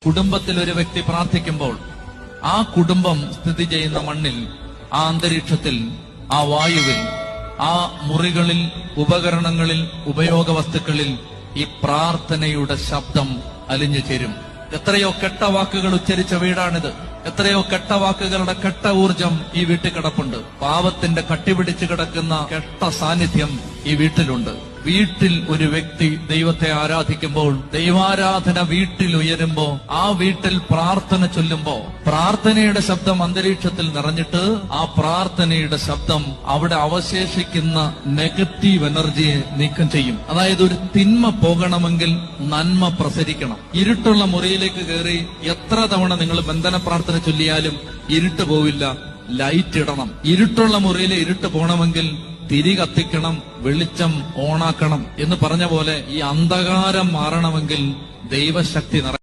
കുടുംബത്തിൽ ഒരു വ്യക്തി പ്രാർത്ഥിക്കുമ്പോൾ ആ കുടുംബം സ്ഥിതി ചെയ്യുന്ന മണ്ണിൽ, ആ അന്തരീക്ഷത്തിൽ, ആ വായുവിൽ, ആ മുറികളിൽ, ഉപകരണങ്ങളിൽ, ഉപയോഗ വസ്തുക്കളിൽ ഈ പ്രാർത്ഥനയുടെ ശബ്ദം അലിഞ്ഞു ചേരും. എത്രയോ കെട്ട വാക്കുകൾ ഉച്ചരിച്ച വീടാണിത്. എത്രയോ കെട്ട വാക്കുകളുടെ കെട്ട ഊർജം ഈ വീട്ടിൽ കിടപ്പുണ്ട്. പാപത്തിന്റെ കട്ടിപിടിച്ച് കിടക്കുന്ന കെട്ട സാന്നിധ്യം ഈ വീട്ടിലുണ്ട്. വീട്ടിൽ ഒരു വ്യക്തി ദൈവത്തെ ആരാധിക്കുമ്പോൾ, ദൈവാരാധന വീട്ടിൽ ഉയരുമ്പോ, ആ വീട്ടിൽ പ്രാർത്ഥന ചൊല്ലുമ്പോ, പ്രാർത്ഥനയുടെ ശബ്ദം അന്തരീക്ഷത്തിൽ നിറഞ്ഞിട്ട് ആ പ്രാർത്ഥനയുടെ ശബ്ദം അവിടെ അവശേഷിക്കുന്ന നെഗറ്റീവ് എനർജിയെ നീക്കം ചെയ്യും. അതായത് ഒരു തിന്മ പോകണമെങ്കിൽ നന്മ പ്രസരിക്കണം. ഇരുട്ടുള്ള മുറിയിലേക്ക് കയറി എത്ര തവണ നിങ്ങൾ ബന്ധന പ്രാർത്ഥന ചൊല്ലിയാലും ഇരുട്ട് പോവില്ല. ലൈറ്റ് ഇടണം. ഇരുട്ടുള്ള മുറിയിലെ ഇരുട്ട് പോകണമെങ്കിൽ തിരി കത്തിക്കണം, വെളിച്ചം ഓണാക്കണം എന്ന് പറഞ്ഞ പോലെ ഈ അന്ധകാരം മാറണമെങ്കിൽ ദൈവശക്തി നിറയണം.